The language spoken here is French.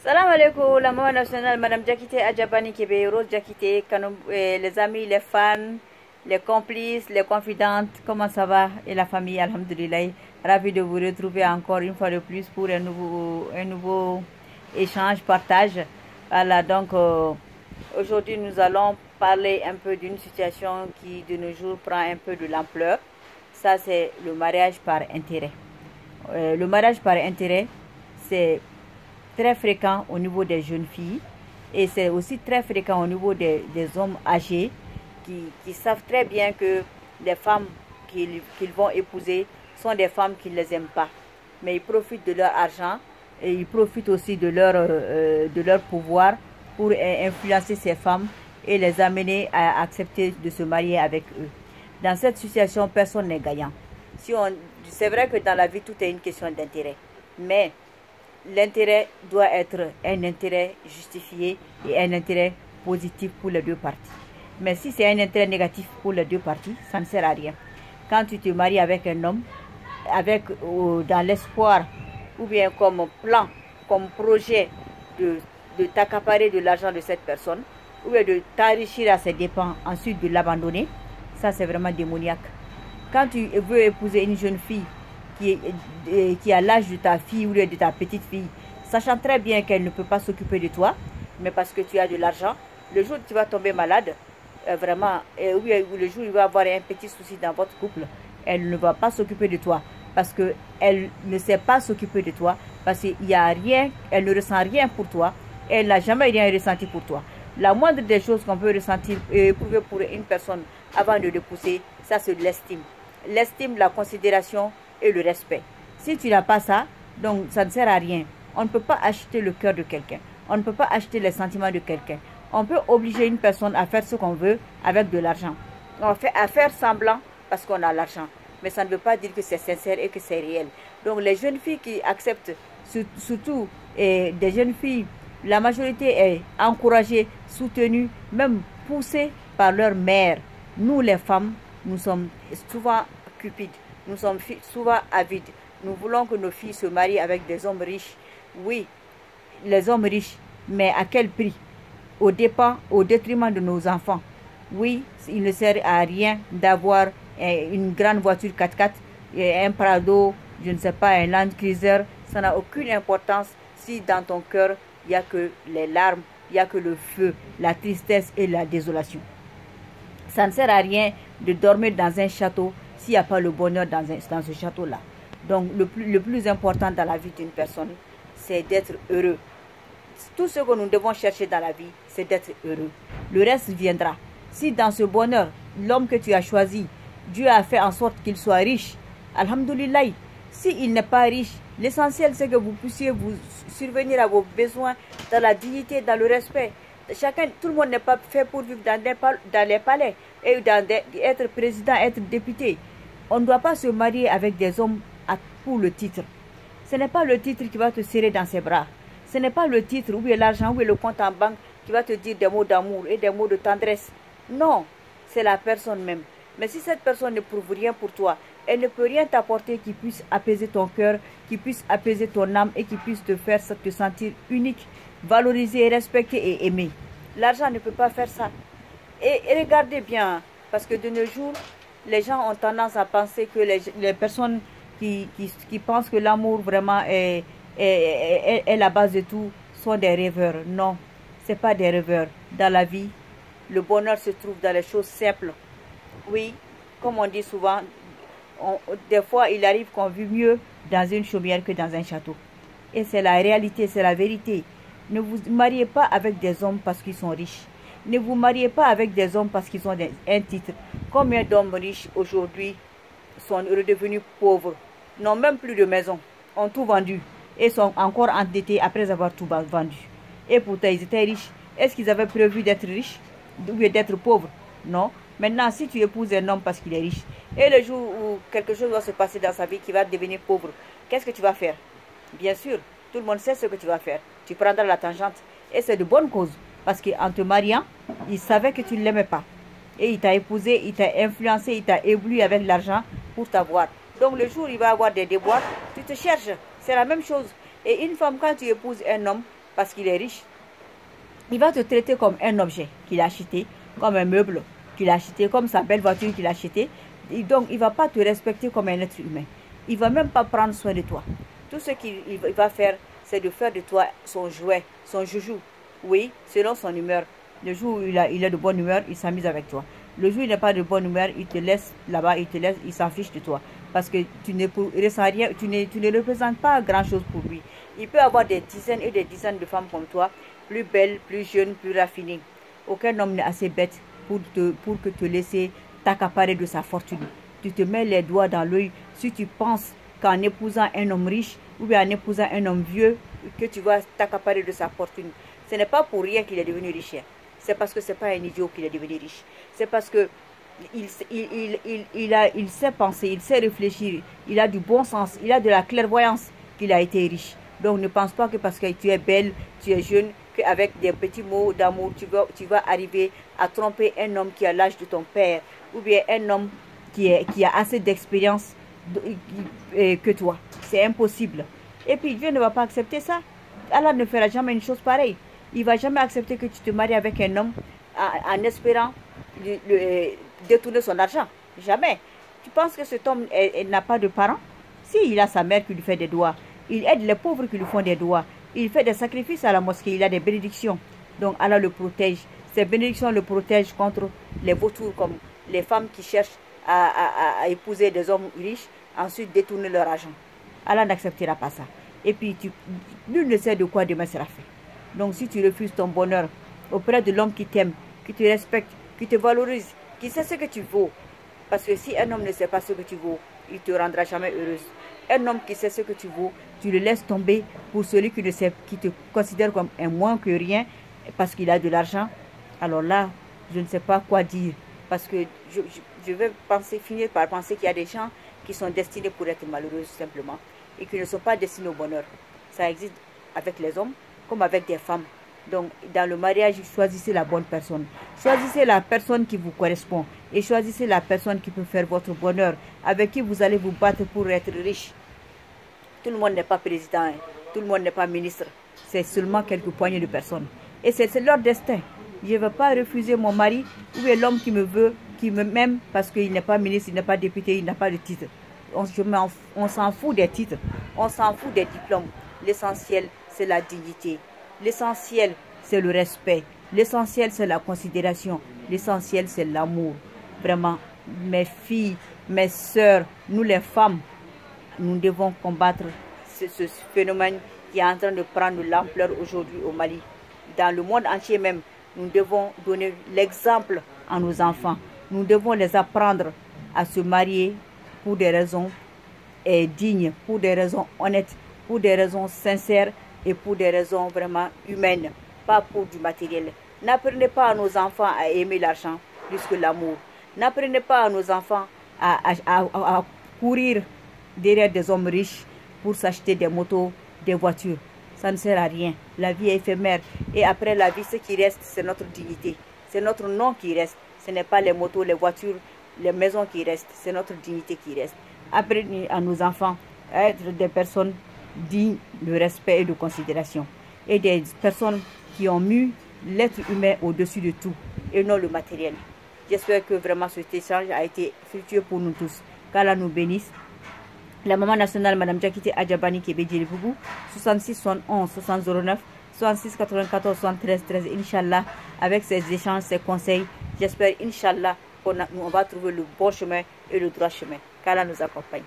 Salam alaikum, la maman nationale, Madame Diakité Adjabani Kébé, Rose Diakité, les amis, les fans, les complices, les confidentes, comment ça va? Et la famille, alhamdoulilah. Ravi de vous retrouver encore une fois de plus pour un nouveau échange, partage. Voilà, donc aujourd'hui nous allons parler un peu d'une situation qui de nos jours prend un peu de l'ampleur. Ça, c'est le mariage par intérêt. Le mariage par intérêt, c'est très fréquent au niveau des jeunes filles et c'est aussi très fréquent au niveau des hommes âgés qui savent très bien que les femmes qu'ils vont épouser sont des femmes qui ne les aiment pas, mais ils profitent de leur argent et ils profitent aussi de leur pouvoir pour influencer ces femmes et les amener à accepter de se marier avec eux. Dans cette situation, personne n'est gagnant. C'est vrai que dans la vie, tout est une question d'intérêt, mais l'intérêt doit être un intérêt justifié et un intérêt positif pour les deux parties. Mais si c'est un intérêt négatif pour les deux parties, ça ne sert à rien. Quand tu te maries avec un homme, dans l'espoir ou bien comme plan, comme projet de t'accaparer de l'argent de cette personne, ou bien de t'enrichir à ses dépens, ensuite de l'abandonner, ça c'est vraiment démoniaque. Quand tu veux épouser une jeune fille qui a l'âge de ta fille ou de ta petite fille, sachant très bien qu'elle ne peut pas s'occuper de toi, mais parce que tu as de l'argent, le jour où tu vas tomber malade, ou le jour où il va y avoir un petit souci dans votre couple, elle ne va pas s'occuper de toi parce qu'elle ne sait pas s'occuper de toi, parce qu'il n'y a rien, elle ne ressent rien pour toi, elle n'a jamais rien ressenti pour toi. La moindre des choses qu'on peut ressentir et éprouver pour une personne avant de l'épouser, ça c'est l'estime. L'estime, la considération et le respect. Si tu n'as pas ça, donc ça ne sert à rien. On ne peut pas acheter le cœur de quelqu'un. On ne peut pas acheter les sentiments de quelqu'un. On peut obliger une personne à faire ce qu'on veut avec de l'argent. On fait à faire semblant parce qu'on a l'argent. Mais ça ne veut pas dire que c'est sincère et que c'est réel. Donc les jeunes filles qui acceptent, surtout des jeunes filles, la majorité est encouragée, soutenue, même poussée par leur mère. Nous les femmes, nous sommes souvent cupides. Nous sommes souvent avides. Nous voulons que nos filles se marient avec des hommes riches. Oui, les hommes riches, mais à quel prix? Au détriment de nos enfants. Oui, il ne sert à rien d'avoir une grande voiture 4x4, un Prado, je ne sais pas, un Land Cruiser. Ça n'a aucune importance si dans ton cœur, il n'y a que les larmes, il n'y a que le feu, la tristesse et la désolation. Ça ne sert à rien de dormir dans un château s'il n'y a pas le bonheur dans ce château-là. Donc, le plus important dans la vie d'une personne, c'est d'être heureux. Tout ce que nous devons chercher dans la vie, c'est d'être heureux. Le reste viendra. Si dans ce bonheur, l'homme que tu as choisi, Dieu a fait en sorte qu'il soit riche, alhamdoulilah. S'il n'est pas riche, l'essentiel c'est que vous puissiez vous survenir à vos besoins dans la dignité, dans le respect. Tout le monde n'est pas fait pour vivre dans les palais et être président, être député. On ne doit pas se marier avec des hommes pour le titre. Ce n'est pas le titre qui va te serrer dans ses bras. Ce n'est pas le titre ou bien l'argent ou bien le compte en banque qui va te dire des mots d'amour et des mots de tendresse. Non, c'est la personne même. Mais si cette personne ne prouve rien pour toi, elle ne peut rien t'apporter qui puisse apaiser ton cœur, qui puisse apaiser ton âme et qui puisse te faire te sentir unique, valorisé, respecté et aimé. L'argent ne peut pas faire ça. Et regardez bien, parce que de nos jours, les gens ont tendance à penser que les personnes qui pensent que l'amour vraiment est la base de tout sont des rêveurs. Non, ce n'est pas des rêveurs. Dans la vie, le bonheur se trouve dans les choses simples. Oui, comme on dit souvent, des fois il arrive qu'on vit mieux dans une chaumière que dans un château. Et c'est la réalité, c'est la vérité. Ne vous mariez pas avec des hommes parce qu'ils sont riches. Ne vous mariez pas avec des hommes parce qu'ils ont un titre. Combien d'hommes riches aujourd'hui sont redevenus pauvres, n'ont même plus de maison, ont tout vendu et sont encore endettés après avoir tout vendu. Et pourtant ils étaient riches. Est-ce qu'ils avaient prévu d'être riches ou d'être pauvres? Non. Maintenant, si tu épouses un homme parce qu'il est riche, et le jour où quelque chose va se passer dans sa vie qui va devenir pauvre, qu'est-ce que tu vas faire? Bien sûr, tout le monde sait ce que tu vas faire. Tu prendras la tangente. Et c'est de bonne cause. Parce qu'en te mariant, il savait que tu ne l'aimais pas. Et il t'a épousé, il t'a influencé, il t'a ébloui avec l'argent pour t'avoir. Donc le jour où il va avoir des déboires, tu te cherches. C'est la même chose. Et une femme, quand tu épouses un homme, parce qu'il est riche, il va te traiter comme un objet qu'il a acheté, comme un meuble qu'il a acheté, comme sa belle voiture qu'il a acheté. Et donc, il ne va pas te respecter comme un être humain. Il ne va même pas prendre soin de toi. Tout ce qu'il va faire, c'est de faire de toi son jouet, son joujou. Oui, selon son humeur. Le jour où il est de bonne humeur, il s'amuse avec toi. Le jour où il n'est pas de bonne humeur, il te laisse là-bas, il s'en fiche de toi. Parce que tu ne ressens rien, tu ne représentes pas grand-chose pour lui. Il peut avoir des dizaines et des dizaines de femmes comme toi, plus belles, plus jeunes, plus raffinées. Aucun homme n'est assez bête pour que te laisser t'accaparer de sa fortune. Tu te mets les doigts dans l'œil si tu penses qu'en épousant un homme riche ou bien en épousant un homme vieux, que tu vas t'accaparer de sa fortune. Ce n'est pas pour rien qu'il est devenu riche. C'est parce que ce n'est pas un idiot qu'il est devenu riche. C'est parce que il sait penser, il sait réfléchir, il a du bon sens, il a de la clairvoyance qu'il a été riche. Donc ne pense pas que parce que tu es belle, tu es jeune, qu'avec des petits mots d'amour, tu vas arriver à tromper un homme qui a l'âge de ton père, ou bien un homme qui a assez d'expérience que toi. C'est impossible. Et puis Dieu ne va pas accepter ça. Allah ne fera jamais une chose pareille. Il ne va jamais accepter que tu te maries avec un homme en espérant détourner son argent. Jamais. Tu penses que cet homme n'a pas de parents? Si, il a sa mère qui lui fait des doigts. Il aide les pauvres qui lui font des doigts. Il fait des sacrifices à la mosquée. Il a des bénédictions. Donc Allah le protège. Ces bénédictions le protègent contre les vautours comme les femmes qui cherchent à épouser des hommes riches, ensuite détourner leur argent. Allah n'acceptera pas ça. Et puis, nul ne sait de quoi demain sera fait. Donc si tu refuses ton bonheur auprès de l'homme qui t'aime, qui te respecte, qui te valorise, qui sait ce que tu vaux, parce que si un homme ne sait pas ce que tu vaux, il ne te rendra jamais heureuse. Un homme qui sait ce que tu vaux, tu le laisses tomber pour celui qui te considère comme un moins que rien parce qu'il a de l'argent. Alors là, je ne sais pas quoi dire. Parce que je vais finir par penser qu'il y a des gens qui sont destinés pour être malheureux simplement et qui ne sont pas destinés au bonheur. Ça existe avec les hommes comme avec des femmes. Donc, dans le mariage, choisissez la bonne personne. Choisissez la personne qui vous correspond. Et choisissez la personne qui peut faire votre bonheur, avec qui vous allez vous battre pour être riche. Tout le monde n'est pas président, hein. Tout le monde n'est pas ministre. C'est seulement quelques poignées de personnes. Et c'est leur destin. Je ne veux pas refuser mon mari ou l'homme qui me veut, qui m'aime parce qu'il n'est pas ministre, il n'est pas député, il n'a pas de titre. On s'en fout des titres, on s'en fout des diplômes. L'essentiel, c'est la dignité. L'essentiel, c'est le respect. L'essentiel, c'est la considération. L'essentiel, c'est l'amour. Vraiment, mes filles, mes sœurs, nous les femmes, nous devons combattre ce phénomène qui est en train de prendre l'ampleur aujourd'hui au Mali. Dans le monde entier même, nous devons donner l'exemple à nos enfants. Nous devons les apprendre à se marier pour des raisons dignes, pour des raisons honnêtes, pour des raisons sincères et pour des raisons vraiment humaines, pas pour du matériel. N'apprenez pas à nos enfants à aimer l'argent plus que l'amour. N'apprenez pas à nos enfants à courir derrière des hommes riches pour s'acheter des motos, des voitures. Ça ne sert à rien. La vie est éphémère. Et après la vie, ce qui reste, c'est notre dignité. C'est notre nom qui reste. Ce n'est pas les motos, les voitures, les maisons qui restent. C'est notre dignité qui reste. Apprenez à nos enfants à être des personnes dignes de respect et de considération. Et des personnes qui ont mis l'être humain au-dessus de tout et non le matériel. J'espère que vraiment cet échange a été fructueux pour nous tous. Qu'Allah nous bénisse. La maman nationale, Madame Jakite Adjabani Kébé Boubou, 66 71 60 09 66 94 73 13, Inch'Allah, avec ces échanges, ces conseils, j'espère, Inch'Allah, qu'on va trouver le bon chemin et le droit chemin. Qu'Allah nous accompagne.